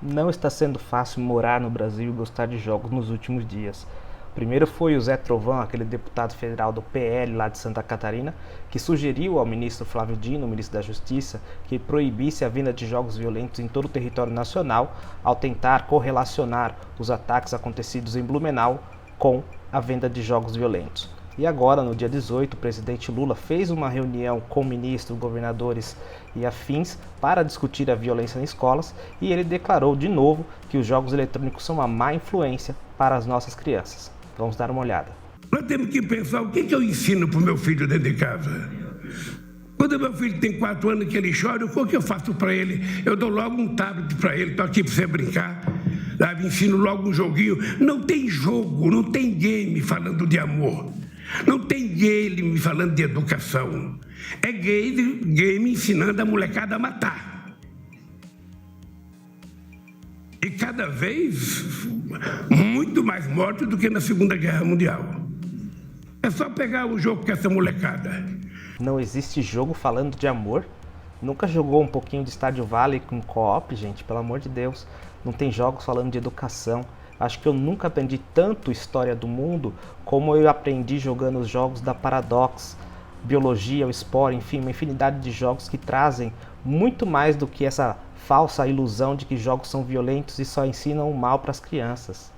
Não está sendo fácil morar no Brasil e gostar de jogos nos últimos dias. Primeiro foi o Zé Trovão, aquele deputado federal do PL lá de Santa Catarina, que sugeriu ao ministro Flávio Dino, ministro da Justiça, que proibisse a venda de jogos violentos em todo o território nacional, ao tentar correlacionar os ataques acontecidos em Blumenau com a venda de jogos violentos. E agora, no dia 18, o presidente Lula fez uma reunião com ministros, governadores e afins para discutir a violência em escolas, e ele declarou de novo que os jogos eletrônicos são uma má influência para as nossas crianças. Vamos dar uma olhada. Nós temos que pensar o que eu ensino para o meu filho dentro de casa. Quando meu filho tem 4 anos que ele chora, o que eu faço para ele? Eu dou logo um tablet para ele, estou aqui para você brincar. Sabe? Ensino logo um joguinho. Não tem jogo, não tem game falando de amor. Não tem game falando de educação. É game ensinando a molecada a matar. E cada vez muito mais morte do que na Segunda Guerra Mundial. É só pegar o jogo com essa molecada. Não existe jogo falando de amor? Nunca jogou um pouquinho de Stardew Valley com co-op, gente? Pelo amor de Deus. Não tem jogos falando de educação. Acho que eu nunca aprendi tanto história do mundo como eu aprendi jogando os jogos da Paradox, Biologia, o Spore, enfim, uma infinidade de jogos que trazem muito mais do que essa falsa ilusão de que jogos são violentos e só ensinam o mal para as crianças.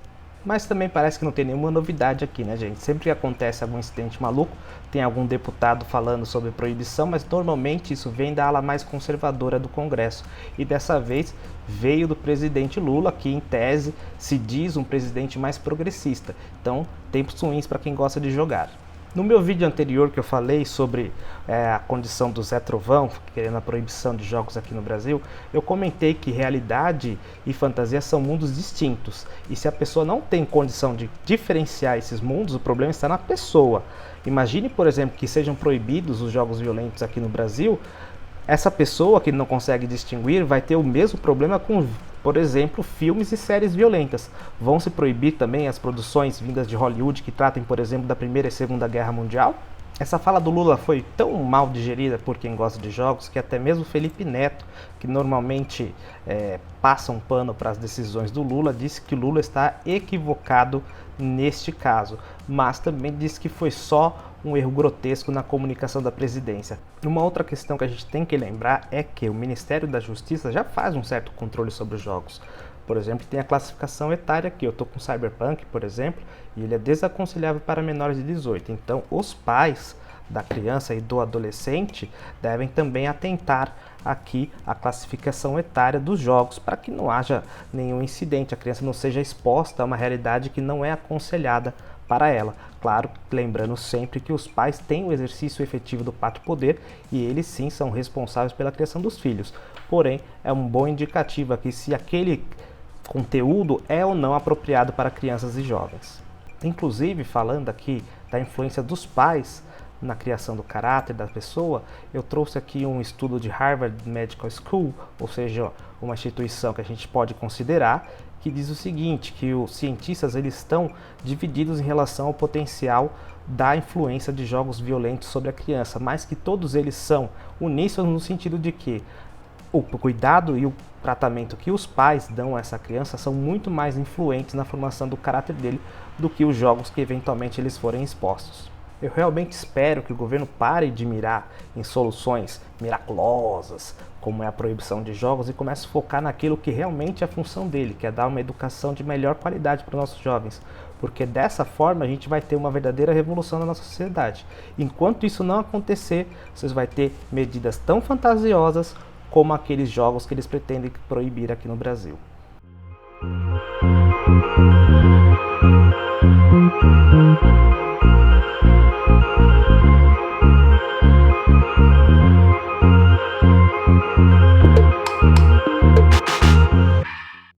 Mas também parece que não tem nenhuma novidade aqui, né, gente? Sempre que acontece algum incidente maluco, tem algum deputado falando sobre proibição, mas normalmente isso vem da ala mais conservadora do Congresso. E dessa vez veio do presidente Lula, que em tese se diz um presidente mais progressista. Então, tempos ruins para quem gosta de jogar. No meu vídeo anterior que eu falei sobre a condição do Zé Trovão, querendo a proibição de jogos aqui no Brasil, eu comentei que realidade e fantasia são mundos distintos. E se a pessoa não tem condição de diferenciar esses mundos, o problema está na pessoa. Imagine, por exemplo, que sejam proibidos os jogos violentos aqui no Brasil. Essa pessoa que não consegue distinguir vai ter o mesmo problema com, por exemplo, filmes e séries violentas. Vão se proibir também as produções vindas de Hollywood que tratem, por exemplo, da Primeira e Segunda Guerra Mundial? Essa fala do Lula foi tão mal digerida por quem gosta de jogos que até mesmo Felipe Neto, que normalmente passa um pano para as decisões do Lula, disse que o Lula está equivocado neste caso, mas também disse que foi só um erro grotesco na comunicação da presidência. Uma outra questão que a gente tem que lembrar é que o Ministério da Justiça já faz um certo controle sobre os jogos. Por exemplo, tem a classificação etária aqui. Eu estou com Cyberpunk, por exemplo, e ele é desaconselhável para menores de 18. Então, os pais da criança e do adolescente devem também atentar aqui a classificação etária dos jogos para que não haja nenhum incidente, a criança não seja exposta a uma realidade que não é aconselhada para ela. Claro, lembrando sempre que os pais têm o exercício efetivo do pátrio poder e eles sim são responsáveis pela criação dos filhos. Porém, é um bom indicativo aqui se aquele conteúdo é ou não apropriado para crianças e jovens. Inclusive, falando aqui da influência dos pais na criação do caráter da pessoa, eu trouxe aqui um estudo de Harvard Medical School, ou seja, uma instituição que a gente pode considerar, que diz o seguinte, que os cientistas eles estão divididos em relação ao potencial da influência de jogos violentos sobre a criança, mas que todos eles são uníssonos no sentido de que o cuidado e o tratamento que os pais dão a essa criança são muito mais influentes na formação do caráter dele do que os jogos que eventualmente eles forem expostos. Eu realmente espero que o governo pare de mirar em soluções miraculosas, como é a proibição de jogos, e comece a focar naquilo que realmente é a função dele, que é dar uma educação de melhor qualidade para os nossos jovens. Porque dessa forma a gente vai ter uma verdadeira revolução na nossa sociedade. Enquanto isso não acontecer, vocês vão ter medidas tão fantasiosas como aqueles jogos que eles pretendem proibir aqui no Brasil.